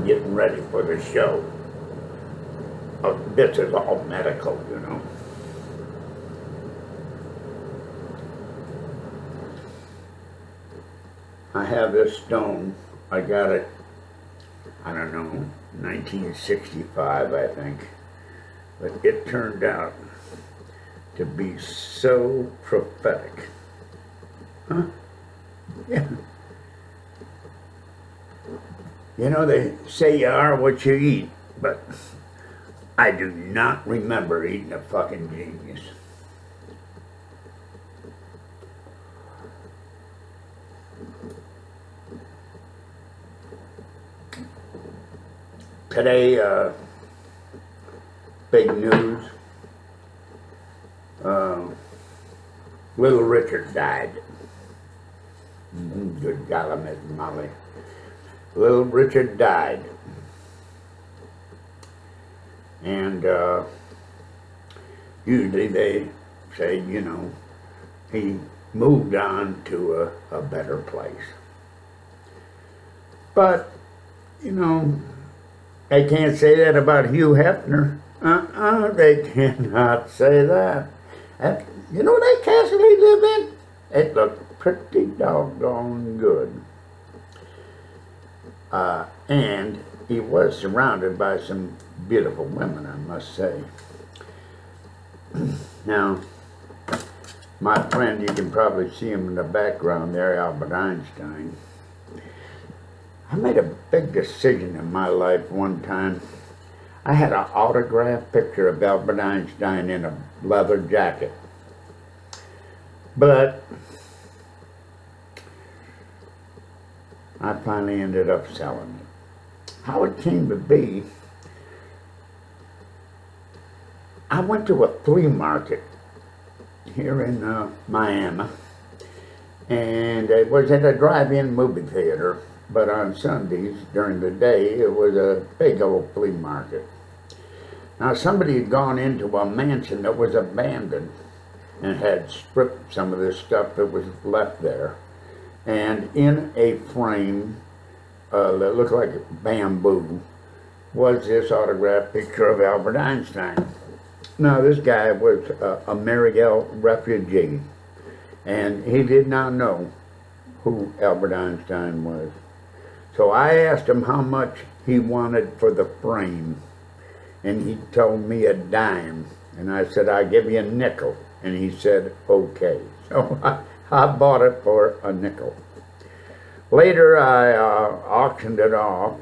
getting ready for the show. This is all medical, you know. I have this stone. I got it, I don't know, 1965, I think. But it turned out to be so prophetic. Huh? Yeah. You know, they say you are what you eat, but I do not remember eating a fucking genius. Today, big news. Little Richard died. Good golly, Miss Molly. Little Richard died. And usually they say, you know, he moved on to a better place. But, you know, they can't say that about Hugh Hefner. They cannot say that. You know that castle he lived in? It looked pretty doggone good. And he was surrounded by some beautiful women, I must say. Now, my friend, you can probably see him in the background there, Albert Einstein. I made a big decision in my life one time. I had an autographed picture of Albert Einstein in a leather jacket. But I finally ended up selling it. How it came to be, I went to a flea market here in Miami, and it was at a drive-in movie theater, but on Sundays during the day it was a big old flea market. Now somebody had gone into a mansion that was abandoned and had stripped some of the stuff that was left there, and in a frame that looked like bamboo was this autographed picture of Albert Einstein. Now this guy was a Mariel refugee, and he did not know who Albert Einstein was. So I asked him how much he wanted for the frame, and he told me a dime, and I said, I'll give you a nickel, and he said, okay. So I bought it for a nickel. Later I auctioned it off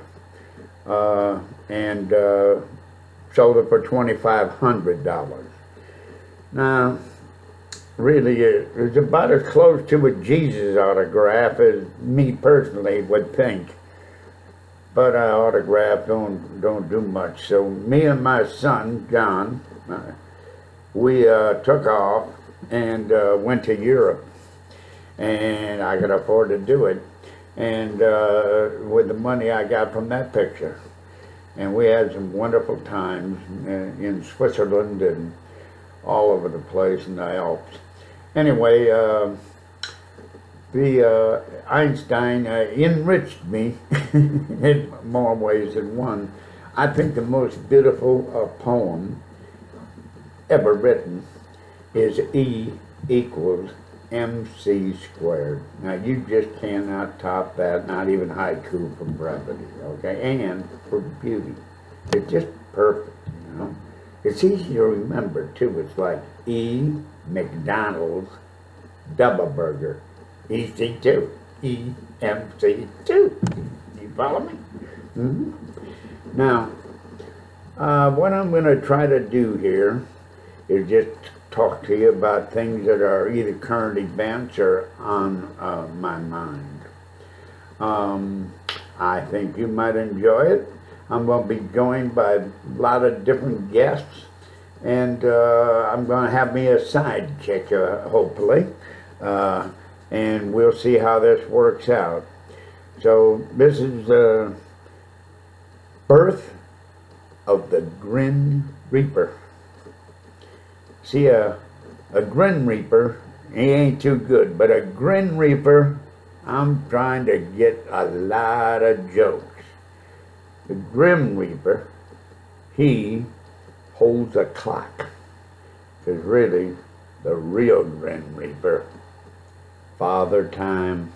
and sold it for $2,500. Now, really, it was about as close to a Jesus autograph as me personally would think. But an autograph don't do much. So me and my son, John, we took off and went to Europe. And I could afford to do it. And with the money I got from that picture. And we had some wonderful times in Switzerland and all over the place in the Alps. Anyway, the Einstein enriched me in more ways than one. I think the most beautiful poem ever written is E equals MC squared. Now you just cannot top that, not even haiku for brevity, okay? And for beauty. It's just perfect, you know? It's easy to remember too. It's like E, McDonald's, double burger, EC2, EMC2. You follow me? Mm-hmm. Now, what I'm going to try to do here is just talk to you about things that are either current events or on my mind. I think you might enjoy it. I'm going to be joined by a lot of different guests, and I'm going to have me a sidekick, hopefully, and we'll see how this works out. So this is the birth of the Grin Reaper. See, a Grin Reaper, he ain't too good, but a Grin Reaper, I'm trying to get a lot of jokes. The Grim Reaper, he holds a clock. Because really, the real Grim Reaper, Father Time.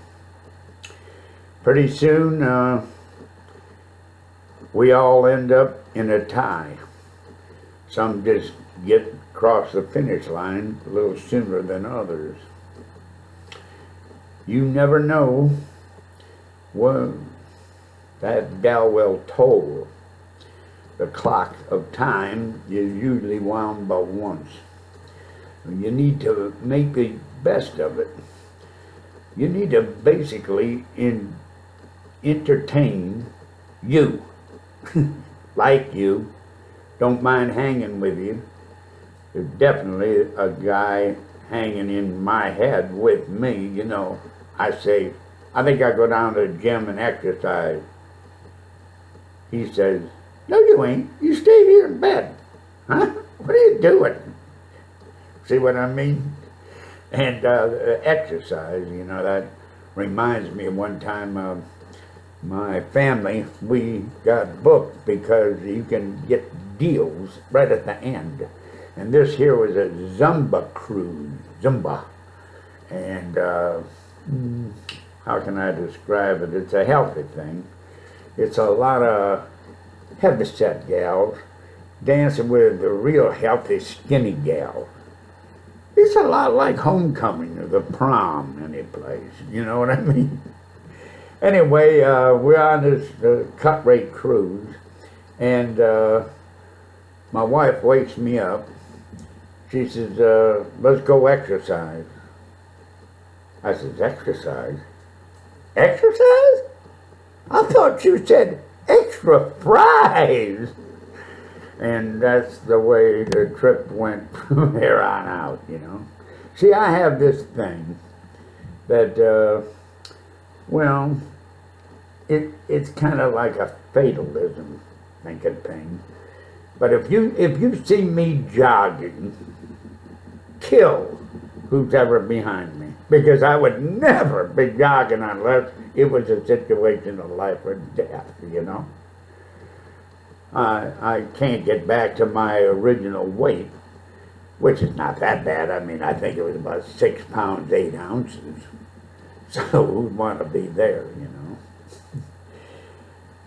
Pretty soon, we all end up in a tie. Some just get across the finish line a little sooner than others. You never know when that gal will toll. The clock of time is usually wound but once. You need to make the best of it. You need to basically entertain you, like you, don't mind hanging with you. There's definitely a guy hanging in my head with me, you know. I say, I think I go down to the gym and exercise. He says, no you ain't, you stay here in bed. Huh? What are you doing? See what I mean? And exercise, you know, that reminds me of one time my family, we got booked because you can get deals right at the end. And this here was a Zumba cruise, Zumba. And how can I describe it? It's a healthy thing. It's a lot of heavyset gals dancing with the real healthy skinny gals. It's a lot like homecoming or the prom any place, you know what I mean? Anyway, we're on this cut rate cruise, and my wife wakes me up. She says, let's go exercise. I says, exercise? Exercise? I thought you said extra fries. And that's the way the trip went from here on out, you know. See, I have this thing that, well, it's kind of like a fatalism thinking thing. But if you see me jogging, kill who's ever behind me. Because I would never be jogging unless it was a situation of life or death, you know. I can't get back to my original weight, which is not that bad. I mean, I think it was about 6 pounds, 8 ounces. So who'd want to be there, you know?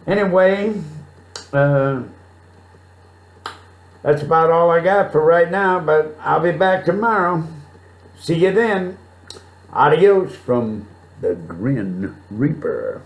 Anyway, that's about all I got for right now, but I'll be back tomorrow. See you then. Adios from the Grin Reaper.